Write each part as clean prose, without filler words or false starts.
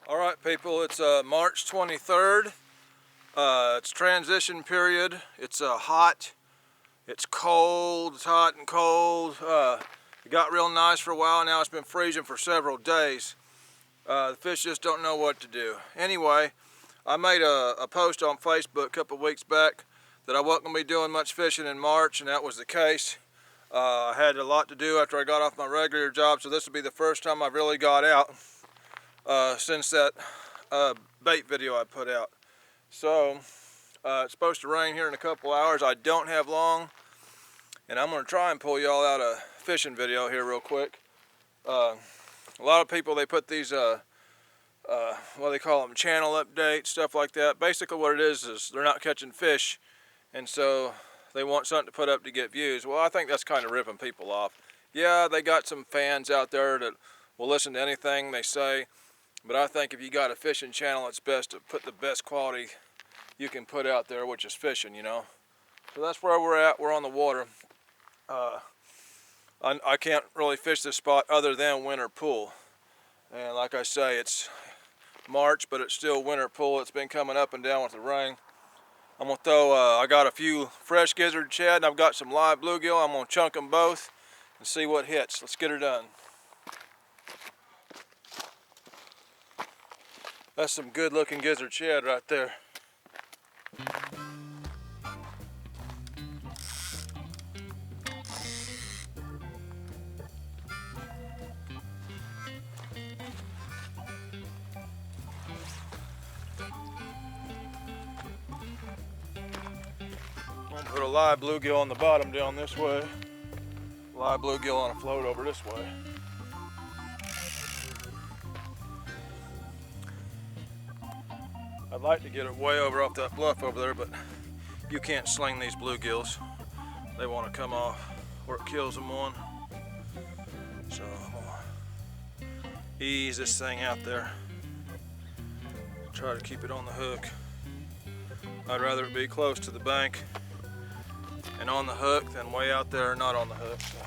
All right, people, it's March 23rd. It's transition period. It's hot. It's cold. It's hot and cold. It got real nice for a while. Now it's been freezing for several days. The fish just don't know what to do. Anyway, I made a post on Facebook a couple weeks back that I wasn't going to be doing much fishing in March, and that was the case. I had a lot to do after I got off my regular job, so this will be the first time I've really got out since that bait video I put out. So it's supposed to rain here in a couple hours. I don't have long, and I'm going to try and pull y'all out a fishing video here real quick. A lot of people, they put these what they call them, channel updates, stuff like that. Basically what it is they're not catching fish, and so they want something to put up to get views. Well, I think that's kind of ripping people off. Yeah, they got some fans out there that will listen to anything they say, but I think if you got a fishing channel, it's best to put the best quality you can put out there, which is fishing, you know. So that's where we're at. We're on the water. I can't really fish this spot other than winter pool. And like I say, it's March, but it's still winter pool. It's been coming up and down with the rain. I'm gonna throw, I got a few fresh gizzard shad, and I've got some live bluegill. I'm gonna chunk them both and see what hits. Let's get her done. That's some good looking gizzard shad right there. I'm gonna put a live bluegill on the bottom down this way. Live bluegill on a float over this way. I'd like to get it way over off that bluff over there, but you can't sling these bluegills. They want to come off where it kills them one. So I'm gonna ease this thing out there. Try to keep it on the hook. I'd rather it be close to the bank and on the hook than way out there not on the hook. So.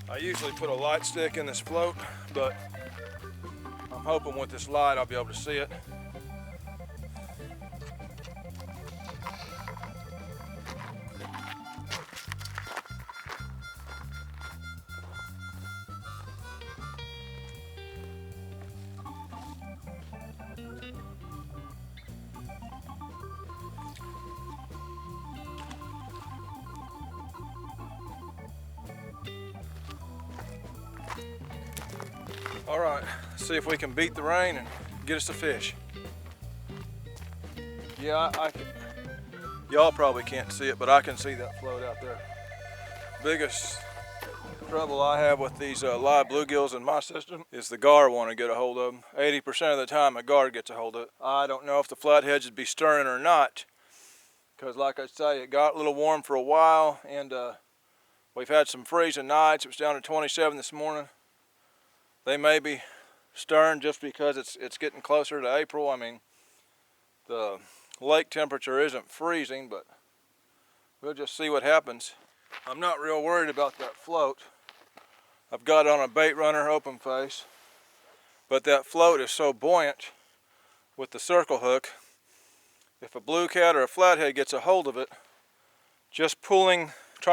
I usually put a light stick in this float, but I'm hoping with this light I'll be able to see it. All right, let's see if we can beat the rain and get us a fish. Yeah, I can. Y'all probably can't see it, but I can see that float out there. Biggest trouble I have with these live bluegills in my system is the gar want to get a hold of them. 80% of the time a gar gets a hold of it. I don't know if the flatheads would be stirring or not, because like I say, it got a little warm for a while, and we've had some freezing nights. It was down to 27 this morning. They may be stirring just because it's getting closer to April. I mean, the lake temperature isn't freezing, but we'll just see what happens. I'm not real worried about that float. I've got it on a bait runner open face, but that float is so buoyant with the circle hook. If a blue cat or a flathead gets a hold of it, just trying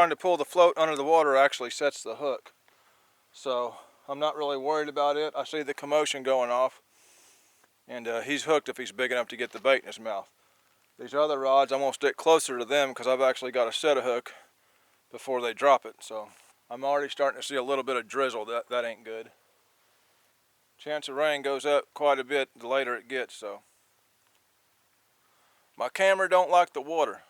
to pull the float under the water actually sets the hook. So I'm not really worried about it. I see the commotion going off, and he's hooked if he's big enough to get the bait in his mouth. These other rods, I'm gonna stick closer to them because I've actually got to set a hook before they drop it. So I'm already starting to see a little bit of drizzle. That ain't good. Chance of rain goes up quite a bit the later it gets, so. My camera don't like the water.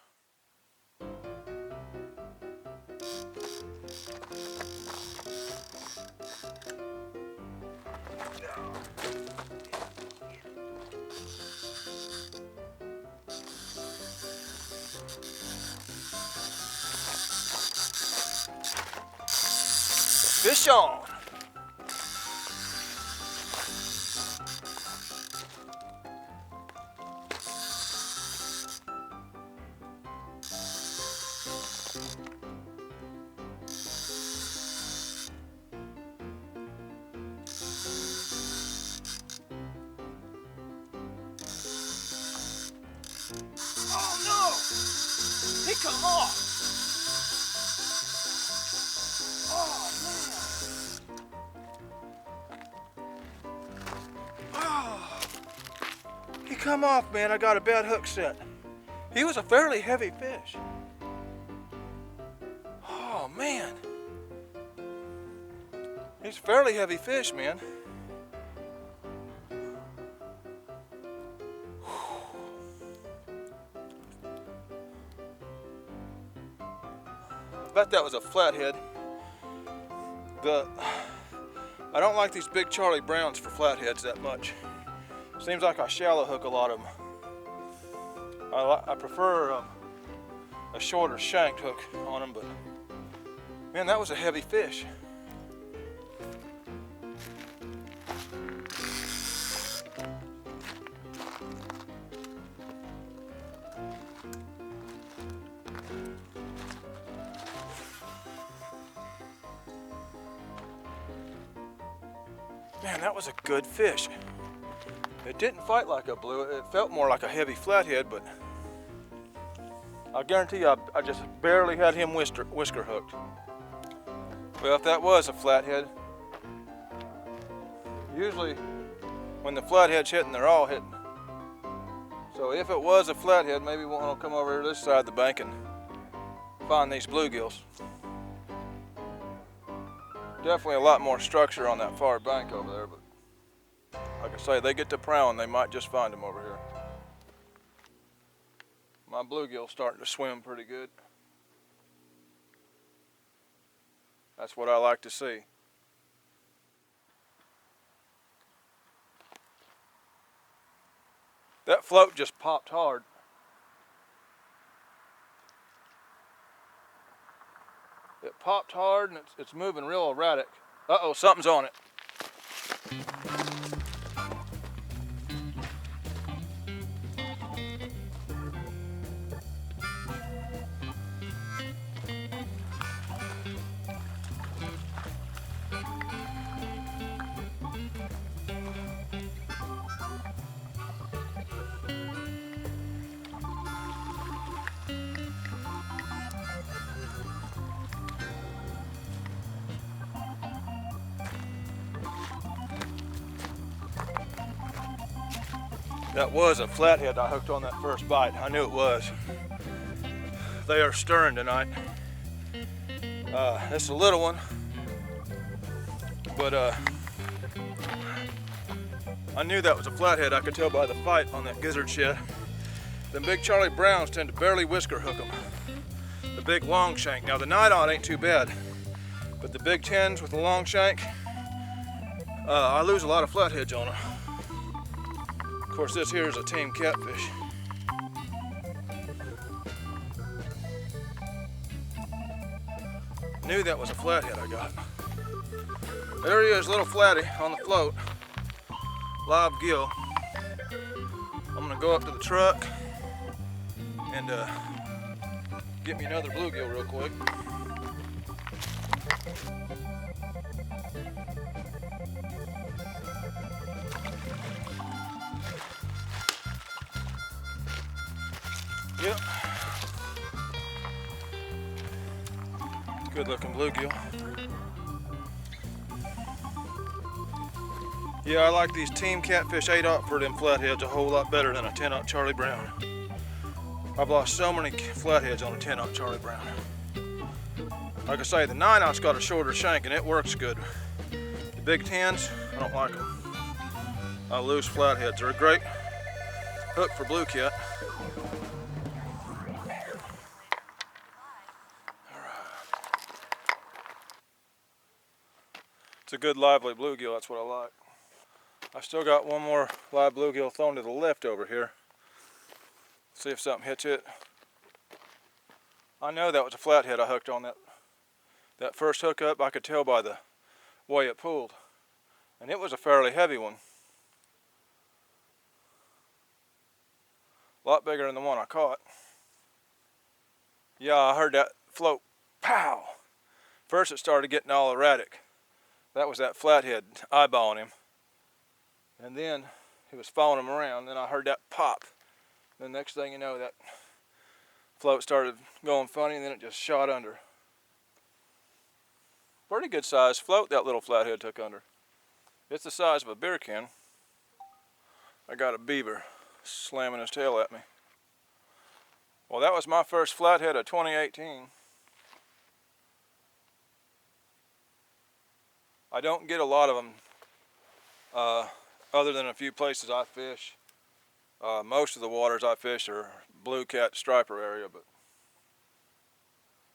Fish on. Oh no! He come off! Oh man! Oh! He come off, man. I got a bad hook set. He was a fairly heavy fish. Oh man! He's a fairly heavy fish, man. I bet that was a flathead. I don't like these big Charlie Browns for flatheads that much. Seems like I shallow hook a lot of them. I prefer a shorter shanked hook on them, but man, that was a heavy fish. Man, that was a good fish. It didn't fight like a blue. It felt more like a heavy flathead, but I guarantee you I just barely had him whisker hooked. Well, if that was a flathead, usually when the flathead's hitting, they're all hitting. So if it was a flathead, maybe we'll come over here to this side of the bank and find these bluegills. Definitely a lot more structure on that far bank over there, but like I say, they get to prowling, they might just find them over here. My bluegill's starting to swim pretty good. That's what I like to see. That float just popped hard. It popped hard and it's moving real erratic. Uh-oh, something's on it. That was a flathead I hooked on that first bite. I knew it was. They are stirring tonight. It's a little one, but I knew that was a flathead. I could tell by the fight on that gizzard shed. The big Charlie Browns tend to barely whisker hook them. The big long shank. Now the nylon ain't too bad, but the big 10s with the long shank, I lose a lot of flatheads on them. Of course, this here is a tame catfish. Knew that was a flathead I got. There he is, little flatty on the float. Live gill. I'm gonna go up to the truck and get me another bluegill real quick. Yep. Good looking bluegill. Yeah, I like these Team Catfish 8/0 for them flatheads a whole lot better than a 10/0 Charlie Brown. I've lost so many flatheads on a 10/0 Charlie Brown. Like I say, the 9/0's got a shorter shank and it works good. The big 10s, I don't like them. I lose flatheads. They're a great hook for blue cat. It's a good lively bluegill, that's what I like. I still got one more live bluegill thrown to the left over here. See if something hits it. I know that was a flathead I hooked on that first hookup. I could tell by the way it pulled. And it was a fairly heavy one. A lot bigger than the one I caught. Yeah, I heard that float, pow! First it started getting all erratic. That was that flathead eyeballing him. And then he was following him around. Then I heard that pop. The next thing you know, that float started going funny, and then it just shot under. Pretty good sized float that little flathead took under. It's the size of a beer can. I got a beaver slamming his tail at me. Well, that was my first flathead of 2018. I don't get a lot of them other than a few places I fish. Most of the waters I fish are blue cat striper area, but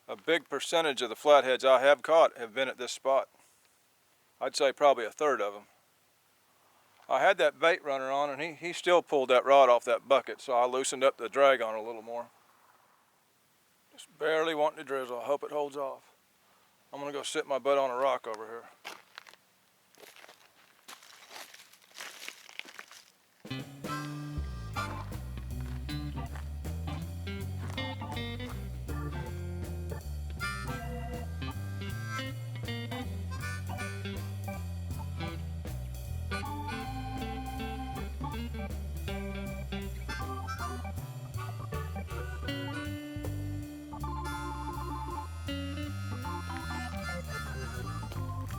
a big percentage of the flatheads I have caught have been at this spot. I'd say probably a third of them. I had that bait runner on, and he still pulled that rod off that bucket, so I loosened up the drag on it a little more. Just barely wanting to drizzle. I hope it holds off. I'm gonna go sit my butt on a rock over here.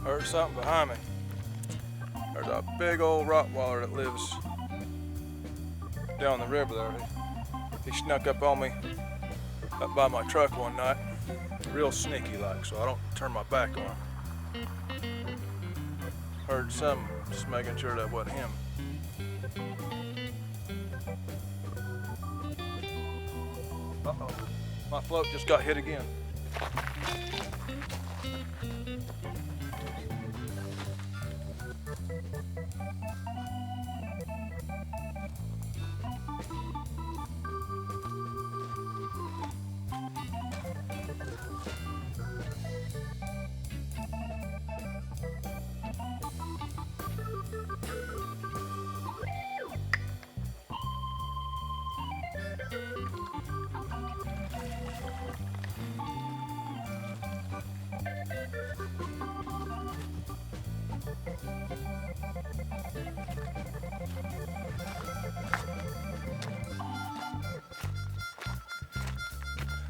Heard something behind me. There's a big old rottweiler that lives down the river there. He snuck up on me up by my truck one night, real sneaky like, so I don't turn my back on him. Heard something, just making sure that wasn't him. Uh-oh, my float just got hit again.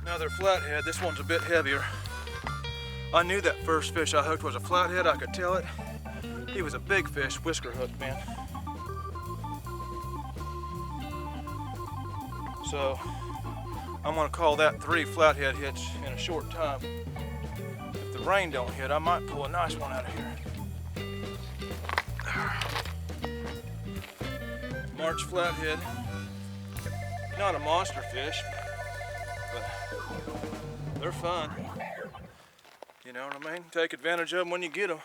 Another flathead. This one's a bit heavier. I knew that first fish I hooked was a flathead. I could tell it. He was a big fish, whisker hooked, man. So I'm gonna call that 3 flathead hits in a short time. If the rain don't hit, I might pull a nice one out of here. March flathead. Not a monster fish, but they're fun. You know what I mean? Take advantage of them when you get them.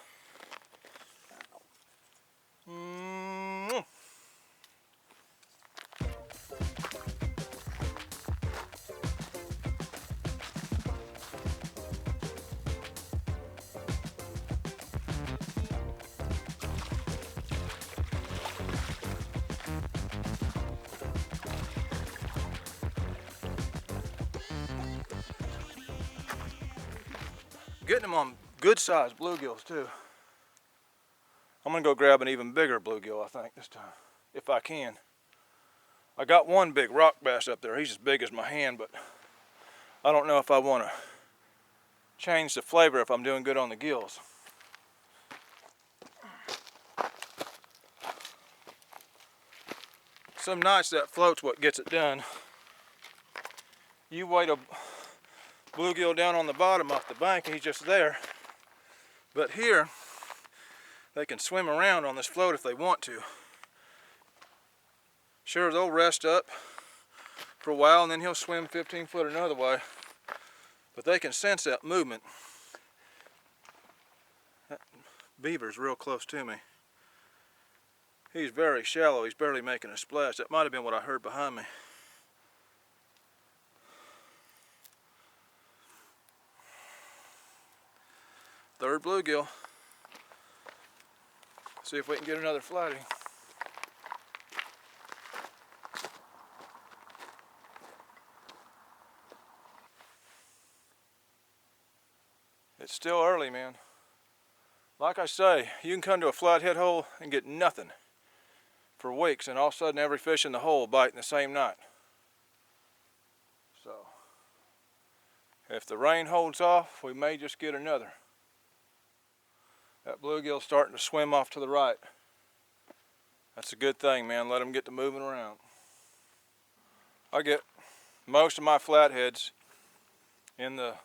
Getting them on good sized bluegills too. I'm gonna go grab an even bigger bluegill, I think, this time, if I can. I got one big rock bass up there. He's as big as my hand, but I don't know if I want to change the flavor if I'm doing good on the gills. Some nights that float's what gets it done. You weight a bluegill down on the bottom off the bank and he's just there. But here, they can swim around on this float if they want to. Sure, they'll rest up for a while and then he'll swim 15 foot another way. But they can sense that movement. That beaver's real close to me. He's very shallow, he's barely making a splash. That might have been what I heard behind me. Third bluegill. See if we can get another flatty. It's still early, man. Like I say, you can come to a flathead hole and get nothing for weeks, and all of a sudden every fish in the hole will bite in the same night. So, if the rain holds off, we may just get another. That bluegill's starting to swim off to the right. That's a good thing, man. Let them get to moving around. I get most of my flatheads in the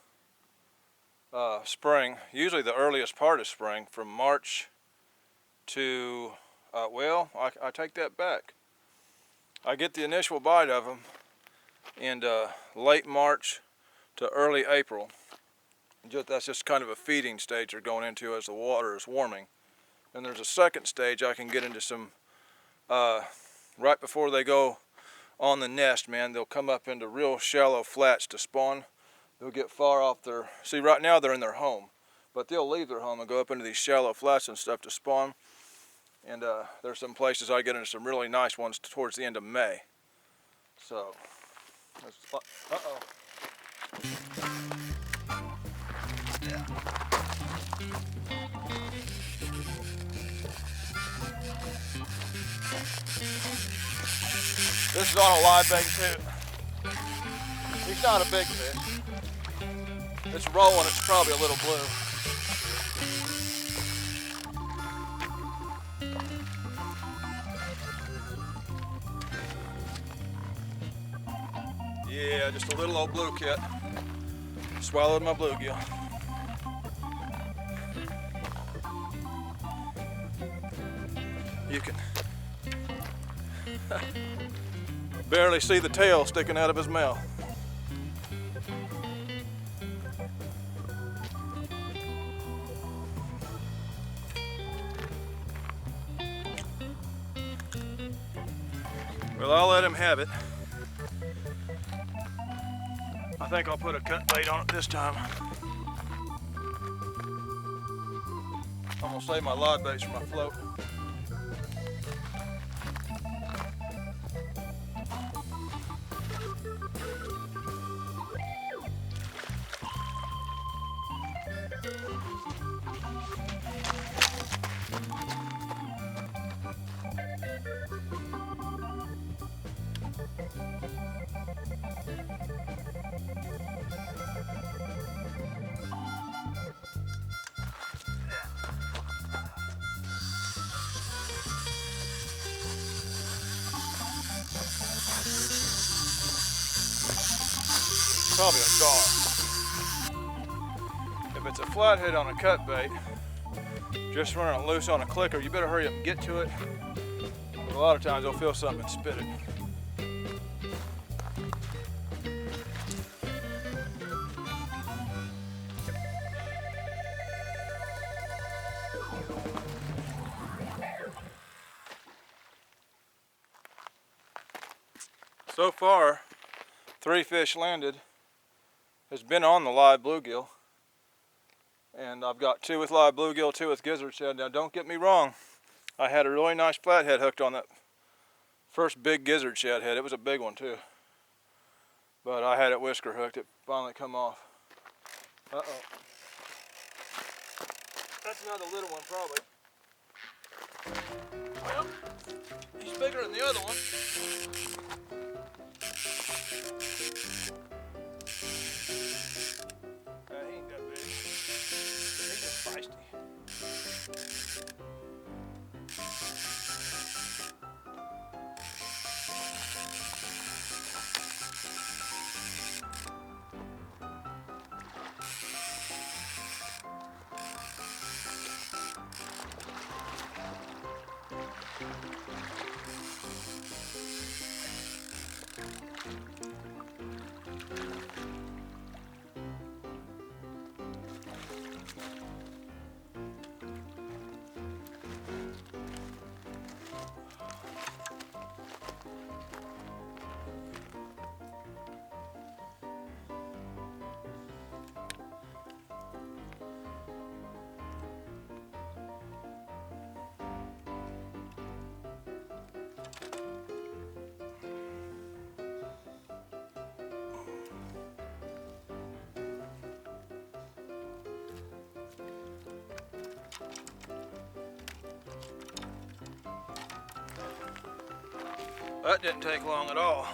spring, usually the earliest part of spring, from March to, well, I take that back. I get the initial bite of them in late March to early April. That's just kind of a feeding stage they're going into as the water is warming. And there's a second stage I can get into some, right before they go on the nest, man, they'll come up into real shallow flats to spawn. They'll get far off their, see right now they're in their home, but they'll leave their home and go up into these shallow flats and stuff to spawn. And there's some places I get into some really nice ones towards the end of May. So, uh-oh. Yeah. This is on a live bait too. He's not a big fish. It's rolling, it's probably a little blue. Yeah, just a little old blue kit. Swallowed my bluegill. You can barely see the tail sticking out of his mouth. Well, I'll let him have it. I think I'll put a cut bait on it this time. I'm gonna save my live baits for my float. Probably a gar. If it's a flathead on a cut bait, just running it loose on a clicker, you better hurry up and get to it. A lot of times they'll feel something and spit it. So far, 3 fish landed. Has been on the live bluegill, and I've got 2 with live bluegill, 2 with gizzard shad. Now don't get me wrong, I had a really nice flathead hooked on that first big gizzard shad head. It was a big one too, but I had it whisker hooked. It finally come off. Uh-oh. That's another little one probably. Well, he's bigger than the other one. He ain't that big. He's just feisty. That didn't take long at all.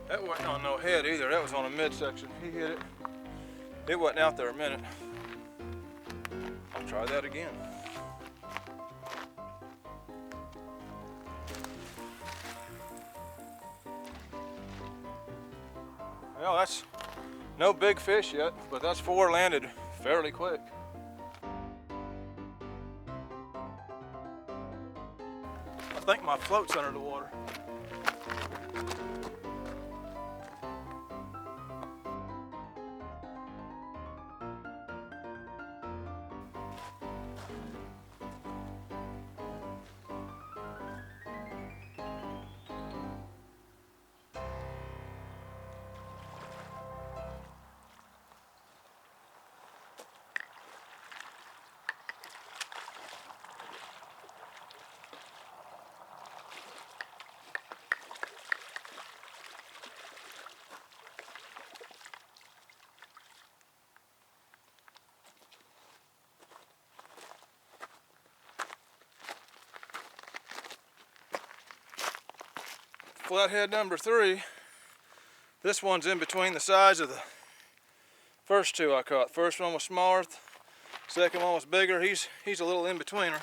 That wasn't on no head either, that was on a midsection. He hit it. It wasn't out there a minute. I'll try that again. Well, that's no big fish yet, but that's 4 landed fairly quick. I think my float's under the water. Flathead number 3. This one's in between the size of the first 2 I caught. First one was smaller, second one was bigger. He's a little in-betweener.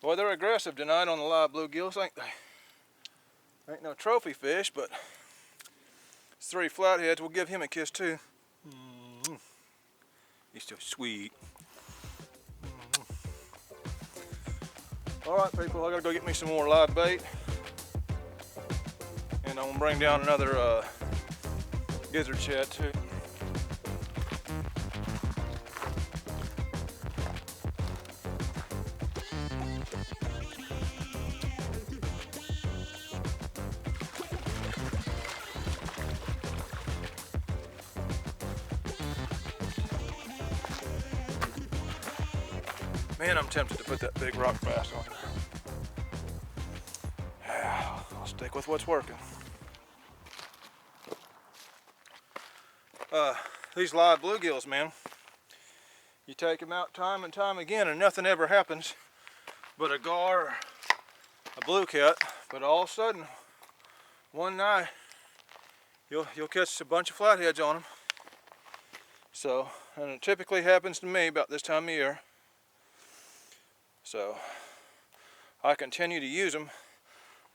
Boy, they're aggressive tonight on the live bluegills, ain't they? Ain't no trophy fish, but it's 3 flatheads. We'll give him a kiss too. He's so sweet. All right, people, I gotta go get me some more live bait. And I'm gonna bring down another gizzard shad too. Man, I'm tempted to put that big rock bass on there. I'll stick with what's working. These live bluegills, man, you take them out time and time again and nothing ever happens but a gar or a blue cat, but all of a sudden one night you'll catch a bunch of flatheads on them. So, and it typically happens to me about this time of year. So I continue to use them.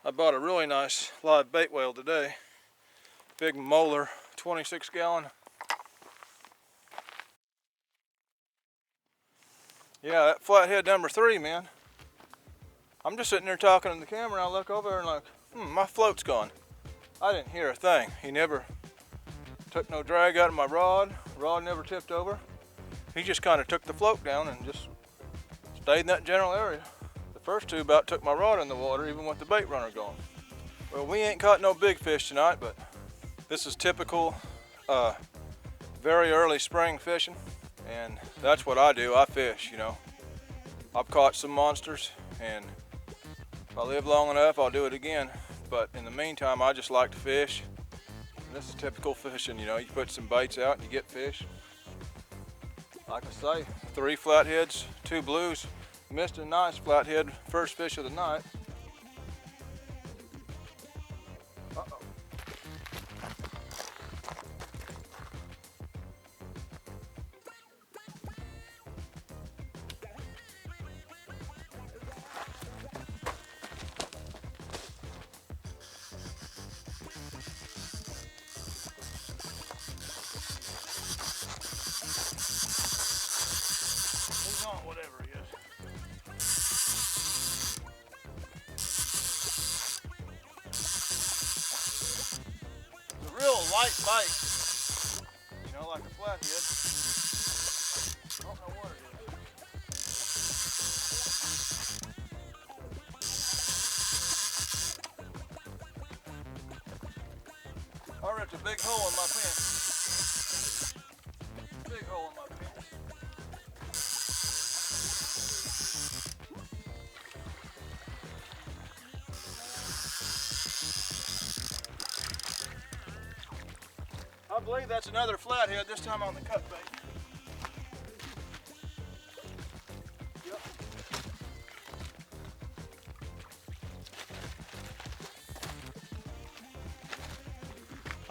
I bought a really nice live bait whale today, big molar, 26 gallon. Yeah, that flathead number 3, man. I'm just sitting there talking to the camera and I look over and like, my float's gone. I didn't hear a thing. He never took no drag out of my rod. Rod never tipped over. He just kind of took the float down and just stayed in that general area. The first 2 about took my rod in the water even with the bait runner gone. Well, we ain't caught no big fish tonight, but this is typical very early spring fishing. And that's what I do, I fish, you know. I've caught some monsters, and if I live long enough, I'll do it again. But in the meantime, I just like to fish. And this is typical fishing, you know. You put some baits out and you get fish. Like I say, 3 flatheads, 2 blues. Missed a nice flathead, first fish of the night. Uh-oh. He's on whatever he is. It's a real light bite, you know, like a flathead. I don't know what it is. I a big hole in my pants. Big hole in my pants. I believe that's another flathead, this time on the cut bait. Yep.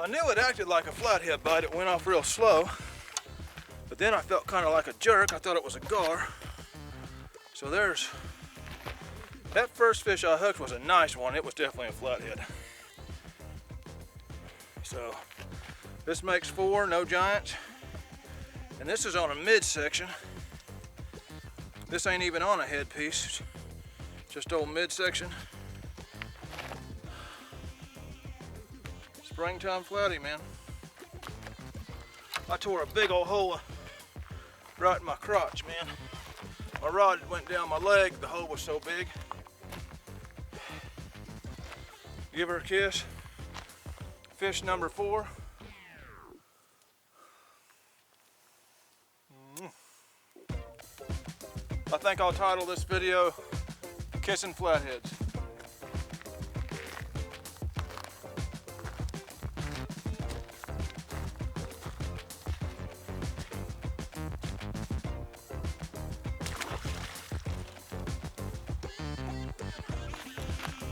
I knew it acted like a flathead bite. It went off real slow, but then I felt kind of like a jerk. I thought it was a gar. So there's, that first fish I hooked was a nice one. It was definitely a flathead. So this makes 4, no giants. And this is on a midsection. This ain't even on a headpiece, just old midsection. Springtime flatty, man. I tore a big old hole right in my crotch, man. My rod went down my leg, the hole was so big. Give her a kiss. Fish number 4. I think I'll title this video Kissing Flatheads.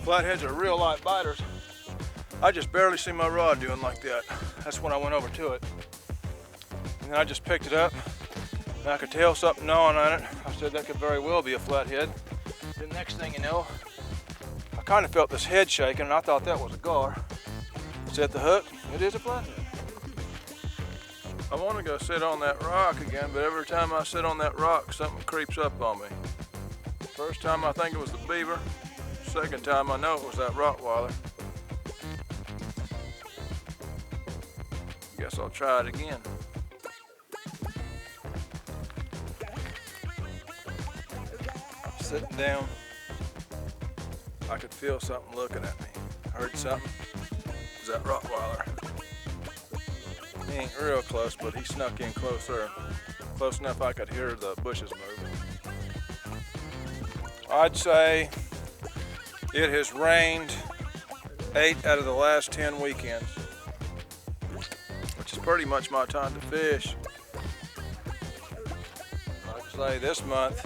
Flatheads are real light biters. I just barely see my rod doing like that. That's when I went over to it. And then I just picked it up, and I could tell something gnawing on it. I said that could very well be a flathead. The next thing you know, I kind of felt this head shaking, and I thought that was a gar. Set the hook, it is a flathead. I want to go sit on that rock again, but every time I sit on that rock, something creeps up on me. First time I think it was the beaver. Second time I know it was that Rottweiler. Guess I'll try it again. Sitting down, I could feel something looking at me. I heard something. It was that Rottweiler. He ain't real close, but he snuck in closer. Close enough I could hear the bushes moving. I'd say it has rained 8 out of the last 10 weekends, which is pretty much my time to fish. I'd say this month,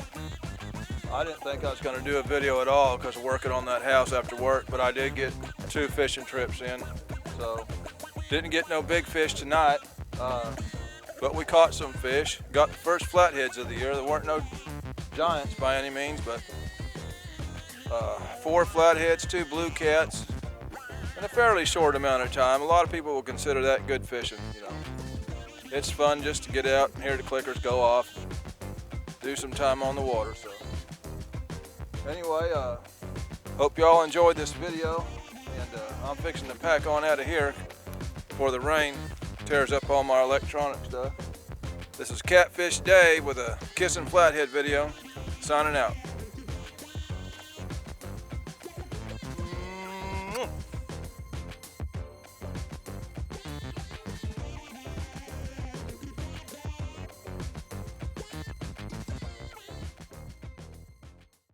I didn't think I was going to do a video at all because of working on that house after work, but I did get 2 fishing trips in, so didn't get no big fish tonight, but we caught some fish. Got the first flatheads of the year. There weren't no giants by any means, but 4 flatheads, 2 blue cats, in a fairly short amount of time. A lot of people will consider that good fishing, you know. It's fun just to get out and hear the clickers go off, do some time on the water. So anyway, hope y'all enjoyed this video, and I'm fixing to pack on out of here before the rain tears up all my electronic stuff. This is Catfish Day with a Kissing Flathead video, signing out.